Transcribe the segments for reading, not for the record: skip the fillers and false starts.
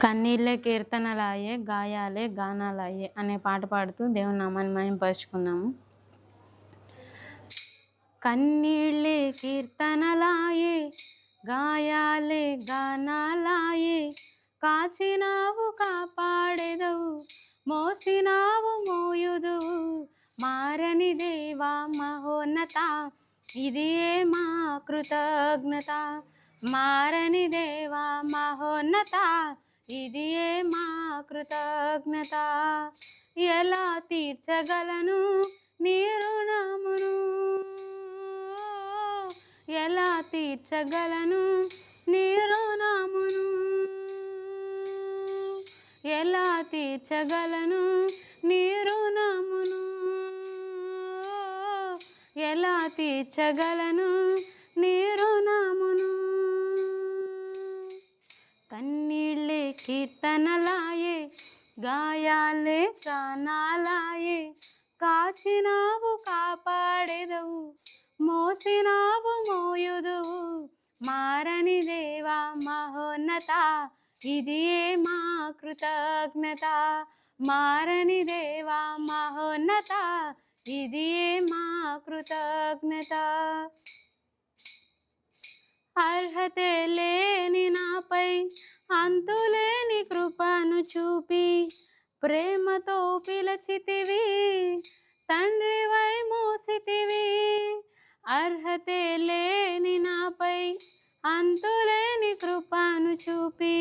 కన్నీళ్ళే కీర్తనలాయే, గాయాలే గానాలాయే అనే పాట పాడుతూ దేవుని నామాన్ని మహిమపరుచుకుందాము. కన్నీళ్ళే కీర్తనలాయే, గాయాలే గానాలాయే, కాచినావు కాపాడెదవు, మోసినావు మోయుదువు, మారని దేవా మహోన్నత, ఇదియే మా కృతజ్ఞత. మారని దేవా మహోన్నత, ఇదియే మా కృతజ్ఞత. ఎలా తీర్చగలను నీ రుణమును, ఎలా తీర్చగలను నీ రుణమును, ఎలా తీర్చగలను నీ రుణమును, ఎలా తీర్చగలను నీ రుణమును. కన్నీళ్ళే కీర్తనలాయే, గాయాలే గానాలాయే, కాచినావు కాపాడెదవు, మోసినావు మోయుదువు, మారని దేవా మహోన్నత, ఇదియే మా కృతజ్ఞత. మారని దేవా మహోన్నత, ఇదియే మా కృతజ్ఞత. అర్హతే లేని నాపై అంతులేని కృపను చూపి, ప్రేమతో పిలచితివి, తండ్రివై మోసితివి. అర్హతే లేని నాపై అంతులేని కృపను చూపి,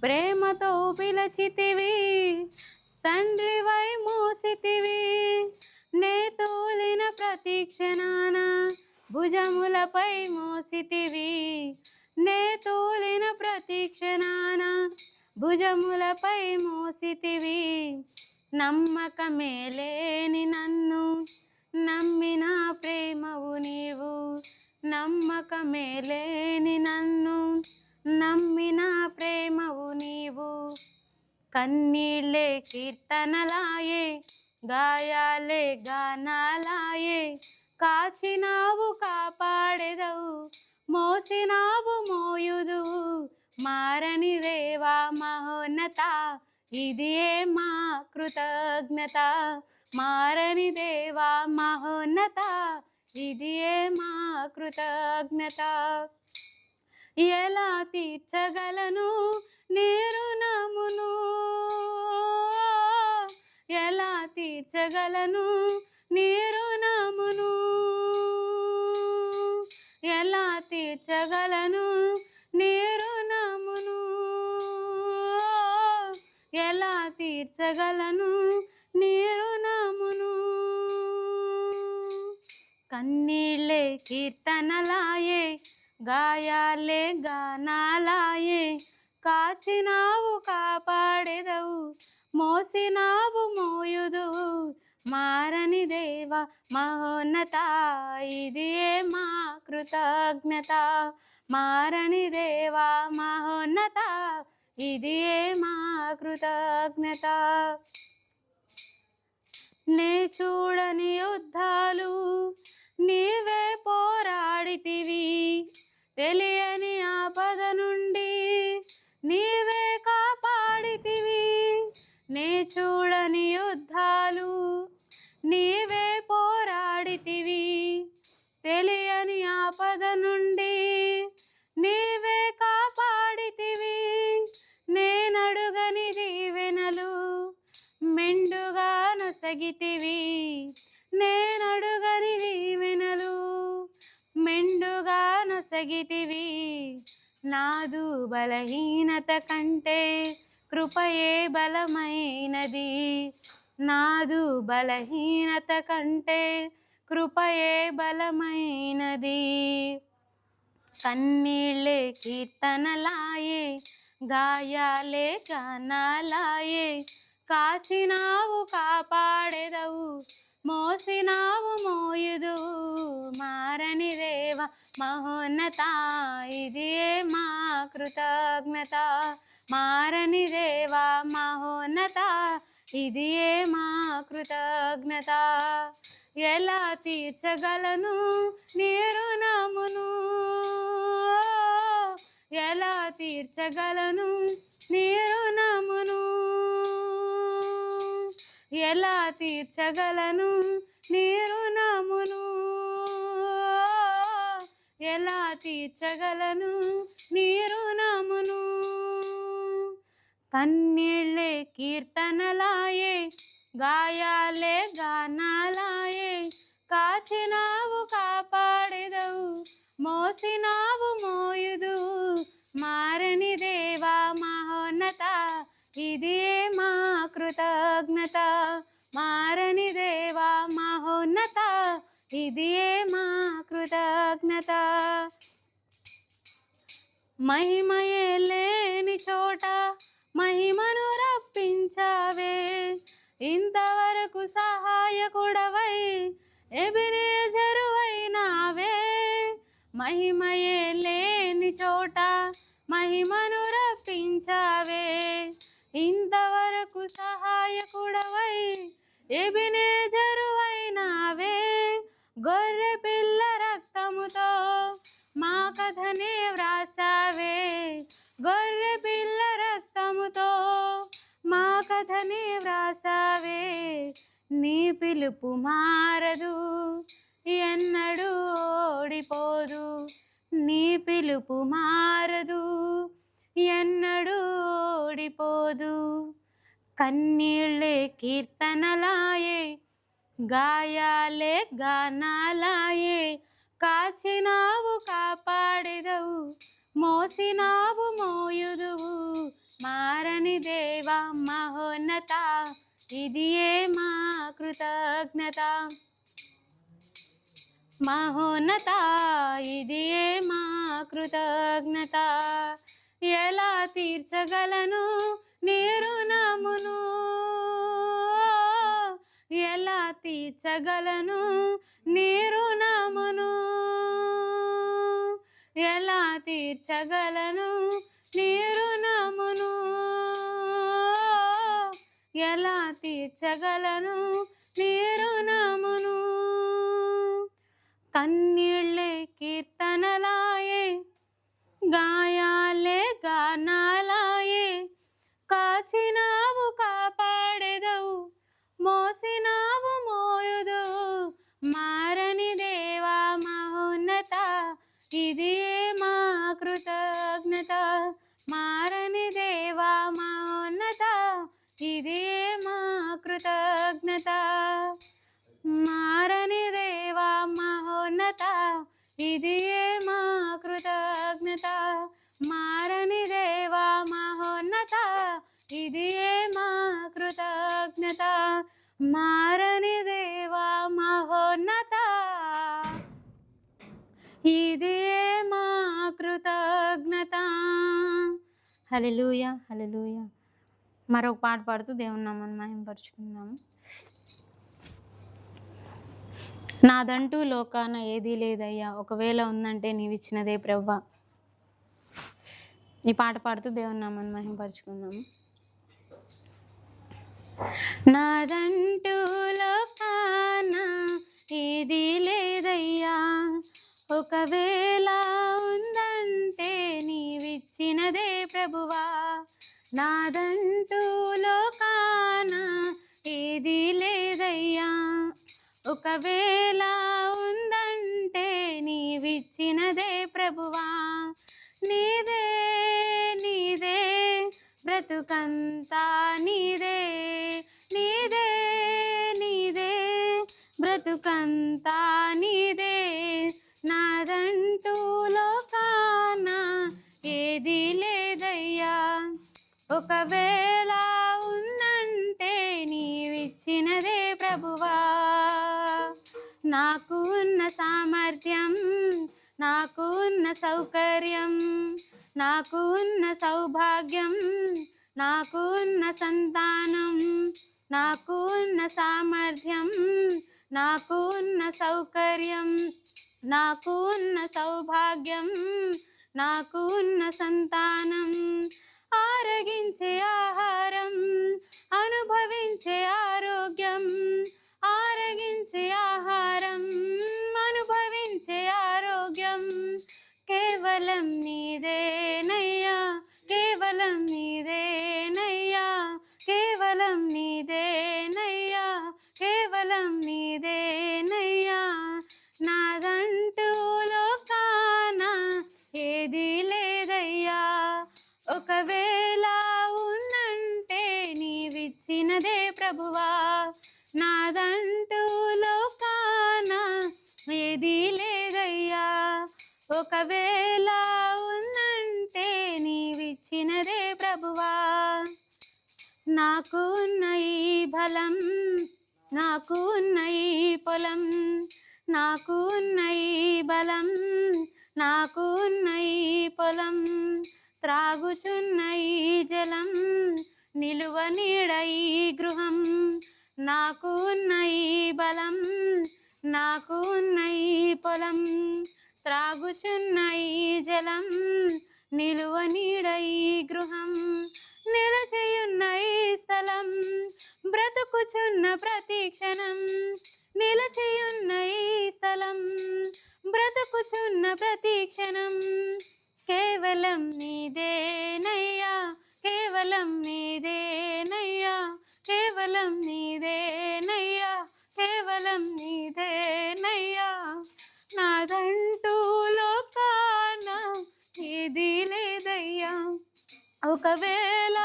ప్రేమతో పిలచితివి, తండ్రివై మోసితివి. నే తోలిన ప్రతి క్షణాన భుజములపై మోసితివి, నే తోలిన ప్రతి క్షణాన భుజములపై మోసితివి. నమ్మకమే లేని నన్ను నమ్మిన ప్రేమవు నీవు, నమ్మకమే లేని నన్ను నమ్మిన ప్రేమవు నీవు. కన్నీళ్ళే కీర్తనలాయే, గాయాలే గానాలాయే, కాచినావు కాపాడెదవు, మోసినావు మోయుదువు, మారని దేవా మహోన్నత, ఇదియే మా కృతజ్ఞత. మారని దేవా మహోన్నత, ఇదియే మా కృతజ్ఞత. ఎలా తీర్చగలను నీ రుణమును, ఎలా తీర్చగలను నీ రుణమును, ఎలా తీర్చగలను నీ రుణమును, ఎలా తీర్చగలను నీ రుణమును. కన్నీళ్ళే కీర్తనలాయే, గాయాలే గానాలాయే, కాచినావు కాపాడెదవు, మోసినావు మోయుదువు, మారని దేవా మహోన్నత, ఇదియే మా కృతజ్ఞత. మారని దేవా మహోన్నత, ఇదియే మా కృతజ్ఞత. నే చూడని యుద్ధాలు నీవే పోరాడితివి, తెలియని ఆపద నుండి నీవే కాపాడితివి. నే చూడని యుద్ధాలు నీవే పోరాడితివి, తెలియని ఆపద నుండి నీవే కాపాడితివి. నేనడుగని దీవెనలు మెండుగా నొసగితివి, నేనడుగని దీవెనలు మెండుగా నొసగితివి. నాదు బలహీనత కంటే కృపయే బలమైనది, నాదు బలహీనత కంటే కృపయే బలమైనది. కన్నీళ్ళే కీర్తనలాయే, గాయాలే గానాలాయే, కాచినావు కాపాడెదవు, మోసినావు మోయుదువు, మారని దేవా మహోన్నత, ఇదియే మా కృతజ్ఞత. మారని దేవా మహోన్నత, ఇదియే మా కృతజ్ఞత. ఎలా తీర్చగలను నీ రుణమును, ఎలా తీర్చగలను నీ తీర్చగలను నీ రుణమును, ఎలా తీర్చగలను నీ రుణమును. కన్నీళ్ళే కీర్తనలాయే, గాయాలే గానాలాయే, కాచినావు కాపాడెదవు, మోసినావు మోయుదు. మారని దేవా మహోన్నత, ఇదియే మా కృతజ్ఞత. మారని దేవా మహోన్నత, ఇదియే మా కృతజ్ఞత. మహిమయే లేని చోట మహిమను రప్పించావే, ఇంతవరకు సహాయకుడవై ఎబెనేజరువైనావే. మహిమయే లేని చోట మహిమను రప్పించావే, ఇంతవరకు సహాయకుడవై ఎబెనేజరువైనావే. గొర్రె పిల్ల రక్తముతో మా కథనే వ్రాసావే, గొర్రె పిల్ల రక్తముతో మా కథనే వ్రాసావే. నీ పిలుపు మారదు, ఎన్నడూ ఓడిపోదు. నీ పిలుపు మారదు, ఎన్నడూ ఓడిపోదు. కన్నీళ్ళే కీర్తనలాయే, గాయాలే గానాలాయే, కాచినావు కాపాడెదవు, మోసినావు మోయుదువు. మారని దేవా మహోన్నత, ఇదియే మా కృతజ్ఞత. మహోన్నత, ఇదియే మా కృతజ్ఞత. ఎలా తీర్చగలను నీ రుణమును, ఎలా తీర్చగలను నీ రుణమును, ఎలా తీర్చగలను నీ రుణమును, ఎలా తీర్చగలను నీ రుణమును. కన్నీళ్ళే కీర్తనలాయే, గాయాలే గానాలాయే, కాచినావు కాపాడెదవు, మోసినావు మోయుదువు. మారని దేవా మహోన్నత, ఇదియే మా కృతజ్ఞత. మారని దేవా మహోన్నత, ఇదియే మా కృతజ్ఞత. మారని దేవా మహోన్నత, ఇదియే మా కృతజ్ఞత. మారని దేవా మహోన్నత, ఇదియే మా కృతజ్ఞత. మారని దేవా మహోన్నత, ఇదియే మా కృతజ్ఞత. హల్లెలూయా, హల్లెలూయా. మరొక పాట పాడుతూ దేవుని నామాన్ని మహిమపరుచుకుందాము. నాదంటూ లోకాన ఏదీ లేదయ్యా, ఒకవేళ ఉందంటే నీవిచ్చినదే ప్రభువా. ఈ పాట పాడుతూ దేవుని నామాన్ని మహిమపరుచుకుందాము. నాదంటూ లోకాన ఏదీ లేదయ్యా, ఒకవేళ ఉందంటే నీవిచ్చినదే ప్రభువా. నాదంటూ లోకాన ఏదీ లేదయ్యా, ఒకవేళ ఉందంటే నీవిచ్చినదే ప్రభువా. నీదే నీదే బ్రతుకంతా నీదే, నీదే నీదే బ్రతుకంతా నీదే. నాదంటూ లోకాన ఏదీ లేదయ్యా, ఒకవేళ ఉందంటే నీవిచ్చినదే ప్రభువా. నాకు ఉన్న సామర్థ్యం, నాకు ఉన్న సౌకర్యం, నాకు ఉన్న సౌభాగ్యం, నాకు ఉన్న సంతానం, నాకు ఉన్న సామర్థ్యం, నాకు ఉన్న సౌకర్యం, నాకు ఉన్న సౌభాగ్యం, నాకు ఉన్న సంతానం, ఆరగించే ఆహారం, అనుభవించే ఆరోగ్యం, ఆరగించే ఆహారం, అనుభవించే ఆరోగ్యం, కేవలం నీదేనయ్యా, కేవలం నీదేనయ్యా, కేవలం నీదేనయ్యా, ఒకవేళ ఉన్నంటే నీవిచ్చినదే ప్రభువా, నాదంటూ లోకాన ఏదీ లేదయ్యా. ఒకవేళ ఉన్నంటే నీవిచ్చినదే ప్రభువా, నాకు ఉన్న ఈ బలం, నాకు ఉన్న ఈ పొలం, నాకు ఉన్న ఈ బలం, నాకు ఉన్న ఈ పొలం, త్రాగుచున్న ఈ జలం, నిలువ నీడ ఈ గృహం, నాకు ఉన్న ఈ బలం, నాకు ఉన్న ఈ పొలం, త్రాగుచున్న ఈ జలం, నిలువ నీడ ఈ గృహం, నిలచియున్న ఈ స్థలం, బ్రతుకుచున్న ప్రతి క్షణం, నిలచియున్న ఈ స్థలం, బ్రతుకుచున్న ప్రతి క్షణం, కేవలం నీదేనయ్యా, కేవలం నీదేనయ్యా, కేవలం నీదేనయ్యా, కేవలం నీదేనయ్యా. నాదంటూ లోకాన ఏదీ లేదయ్యా. ఒకవేళ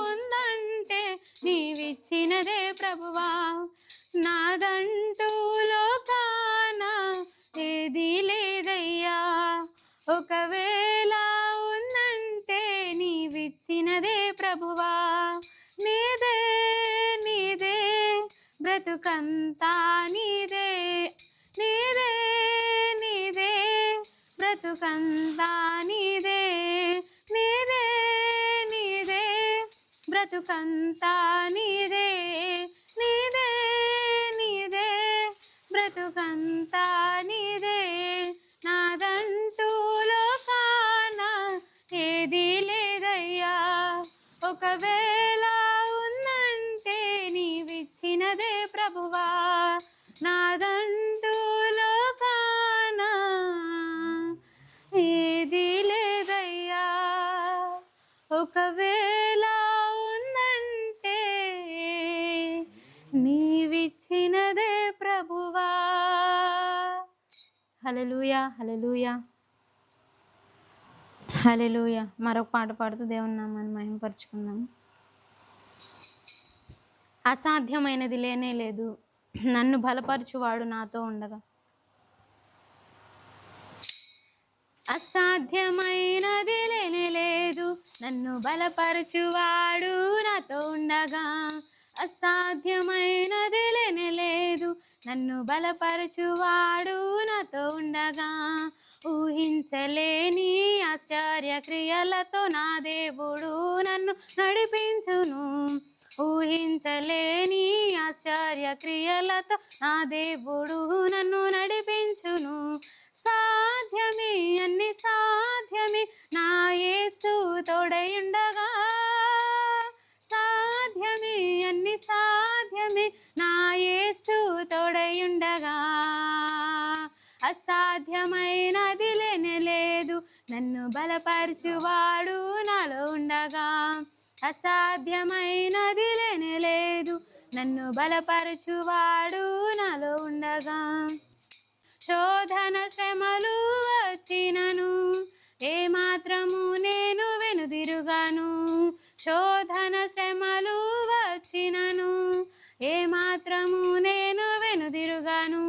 ఉందంటే నీవిచ్చినదే ప్రభువా, నాదంటూ లోకాన ఏదీ లేదయ్యా. ఒకవేళ ఉందంటే నీవిచ్చినదే ప్రభువా, నీదే నీదే బ్రతుకంతా నీదే, నీదే నీదే బ్రతుకంతా నీదే, నీదే నీదే బ్రతుకంతా నీదే, నీదే నీదే బ్రతుకంతా నీదే. నాదంటూ లోకాన ఏదీ లేదయ్యా. ఒకవేళ ఉందంటే నీవిచ్చినదే ప్రభువా, నాదంటూ లోకాన ఏదీ లేదయ్యా. ఒకవేళ ఉందంటే నీవిచ్చినదే ప్రభువా. హల్లెలూయా, హల్లెలూయా, హల్లెలూయా. మరొక పాట పాడుతూ దేవుని నామాన్ని మహిమపరుచుకుందాం. అసాధ్యమైనది లేనే లేదు, నన్ను బలపరచువాడు నాతో ఉండగా. అసాధ్యమైనది లేనే లేదు, నన్ను బలపరచువాడు నాతో ఉండగా. అసాధ్యమైనది లేనే లేదు, నన్ను బలపరచువాడు నాతో ఉండగా. ఊహించలేని ఆశ్చర్య క్రియలతో నా దేవుడు నన్ను నడిపించును. ఊహించలేని ఆశ్చర్య క్రియలతో నా దేవుడు నన్ను నడిపించును. సాధ్యమే అన్ని సాధ్యమే నా యేసు తోడయుండగా. సాధ్యమే అన్ని సాధ్యమే నా యేసు తోడయుండగా. అసాధ్యమైనది లేనే లేదు, నన్ను బలపరచువాడు నాలో ఉండగా. అసాధ్యమైనది లేనే లేదు, నన్ను బలపరచువాడు నాలో ఉండగా. శోధన శ్రమలు వచ్చినను ఏమాత్రము నేను వెనుదిరుగాను. శోధన శ్రమలు వచ్చినను ఏమాత్రము నేను వెనుదిరుగాను.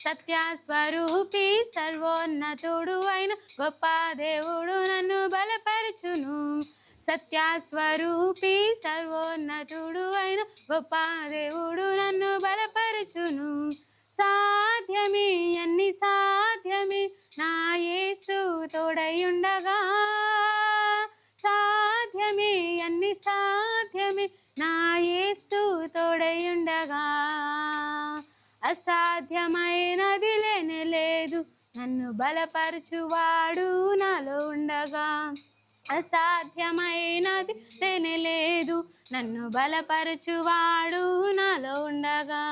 సత్యస్వరూపి సర్వోన్నతుడు అయిన గొప్ప దేవుడు నన్ను బలపరచును. సత్యస్వరూపి సర్వోన్నతుడు అయిన గొప్ప దేవుడు నన్ను బలపరచును. సాధ్యమే అన్ని సాధ్యమే నా యేసు తోడయుండగా. సాధ్యమే అన్ని సాధ్యమే నా యేసు తోడయుండగా. అసాధ్యమైనది లేనే లేదు, నన్ను బలపరచువాడు నాలో ఉండగా. అసాధ్యమైనది లేనే లేదు, నన్ను బలపరచువాడు నాలో ఉండగా.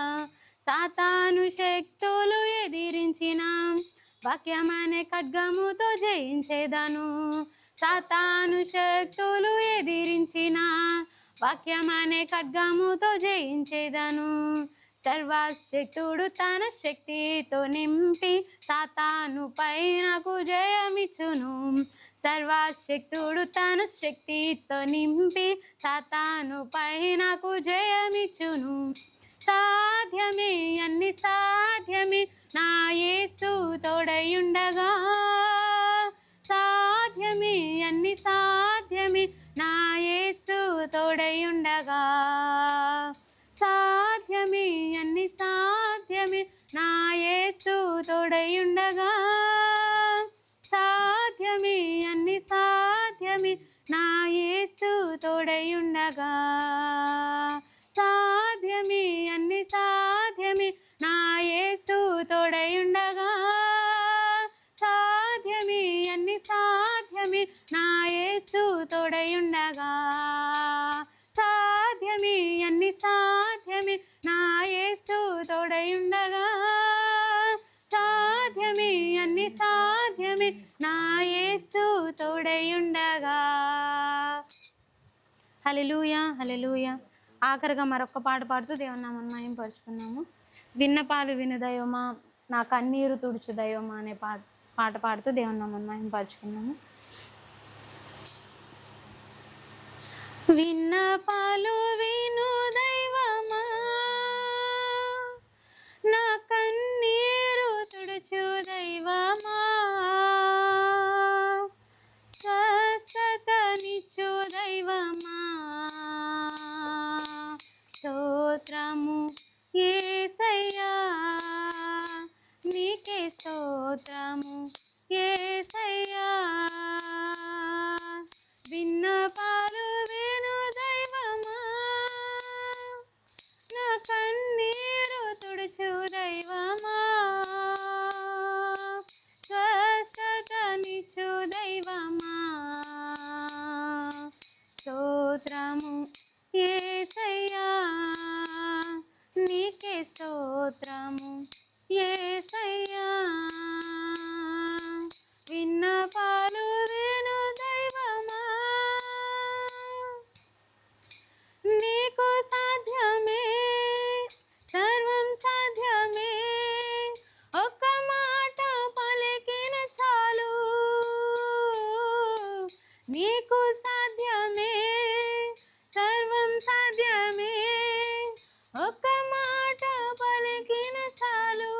సాతాను శక్తులు ఎదిరించిన వాక్యమనే ఖడ్గముతో జయించేదను. సాతాను శక్తులు ఎదిరించిన వాక్యమనే ఖడ్గముతో జయించేదను. సర్వశక్తుడు తన శక్తితో నింపి సాతాను పై నాకు జయమిచ్చును. సర్వశక్తుడు తన శక్తితో నింపి సాతాను పై నాకు జయమిచ్చును. సాధ్యమే అన్ని సాధ్యమే నా యేసు తోడయుండగా. సాధ్యమే అన్ని సాధ్యమే నా యేసు తోడయుండగా. సాధ్యమే అన్ని సాధ్యమే నా యేసు తోడయుండగా. సాధ్యమే అన్ని సాధ్యమే నా యేసు తోడయుండగా. సాధ్యమే అన్ని సాధ్యమే నా యేసు తోడయుండగా. సాధ్యమే అన్ని సాధ్యమే నా యేసు తోడయుండగా. సాధ్యమే అన్ని సాధ్యమే నా యేసు తోడయుండగా. సాధ్యమే అన్ని సాధ్యమే నా యేసు తోడయుండగా. హల్లెలూయా హల్లెలూయా. ఆఖరిగా మరొక పాట పాడుతూ దేవుని నామమును మహిమపరుచుకున్నాము. విన్నపాలు విను దైవమా, నా కన్నీరు తుడుచు దైవమా అనే పాట పాడుతూ దేవుని నామమును మహిమపరుచుకున్నాము. విన్నపాలు విను దైవమా, నా కన్నీరు తుడుచు దైవమా, స్వస్థతనిచ్చు దైవమా. స్తోత్రము యేసయ్యా, నీకే స్తోత్రము యేసయ్యా. విన్నపాలు విను దైవమా, నా కన్నీరు తుడుచు దైవమా, స్వస్థతనిచ్చు దైవమా. స్తోత్రము యేసయ్యా, నీకే స్తోత్రము యేసయ్యా. విన్నపాలు విను దైవమా, నీకు సాధ్యమే, సర్వం సాధ్యమే. ఒక్క మాట పలికిన చాలు, నీకు సాధ్యమే, సర్వం సాధ్యమే. ఒక్క మాట పలికిన చాలు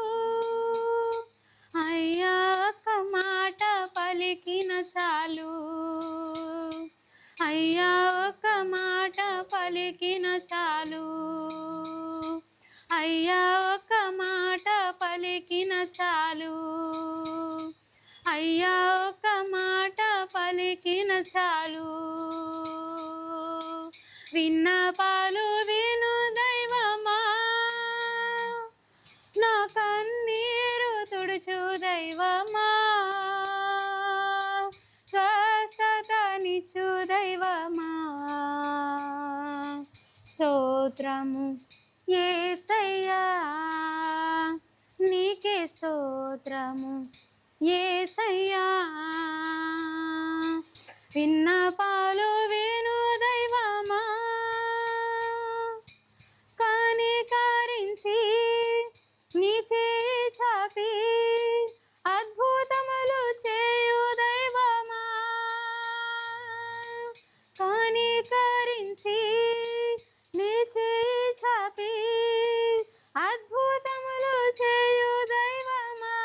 అయ్యా, ఒక్క మాట పలికిన చాలు అయ్యా, ఒక్క మాట పలికిన చాలు అయ్యా, ఒక్క మాట పలికిన చాలు అయ్యా, ఒక్క మాట పలికిన చాలు. విన్నపాలు విను దైవమా, నా కన్నీరు తుడుచు దైవమా, స్వస్థతనిచ్చు దైవమా. స్తోత్రము యేసయ్యా, నీకే స్తోత్రము యేసయ్యా. విన్నపాలు విను దైవమా, కనికరించి నీ చేయి చాపి అద్భుతములు చేయు దైవమా, కనికరించి నీ చేయి చాపి అద్భుతములు చేయు దైవమా.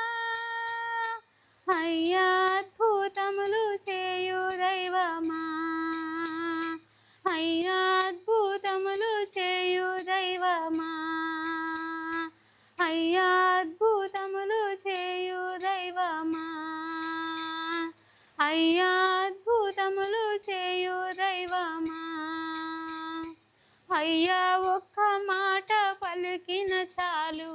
అయ్యా, అద్భుతములు చేయు దైవమా, అయ్యా, అద్భుతములు చేయు దైవమా, అయ్యా, అద్భుతములు చేయు దైవమా, అయ్యా, అద్భుతములు చేయు దైవమా. అయ్యా, ఒక్క మాట పలికిన చాలు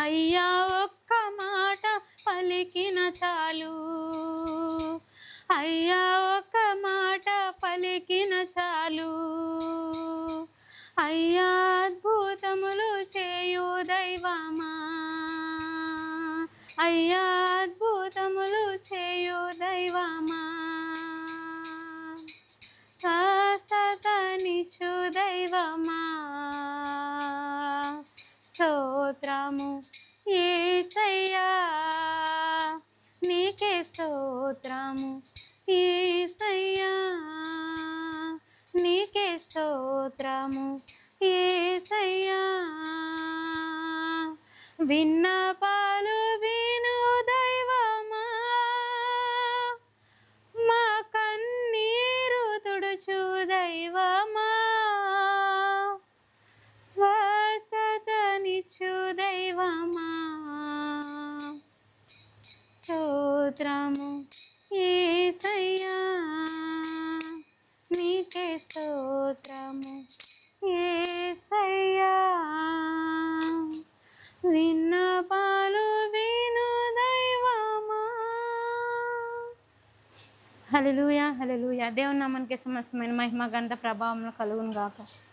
అయ్యా, ఒక్క మాట పలికిన చాలు అయ్యా, ఒక్క మాట పలికిన చాలు అయ్యా, అద్భుతములు చేయు దైవమా, అయ్యా, అద్భుతములు చేయు దైవమా. స్వస్థతనిచ్చు దైవమా, స్తోత్రము యేసయ్యా, నీకే స్తోత్రము స్తోత్రము యేసయ్యా, నీకే స్తోత్రము యేసయ్యా. విన్నపాలు విను దైవమా, మా కన్నీరు తుడుచు దైవమా, స్వస్థతనిచ్చు దైవమా, స్తోత్రము యేసయ్యా, నీకే స్తోత్రము యేసయ్యా. విన్నపాలు విను దైవమా. హల్లెలూయా, హల్లెలూయా. దేవుని నామానికి సమస్తమైన మహిమ ఘనత ప్రభావములు కలుగును గాక.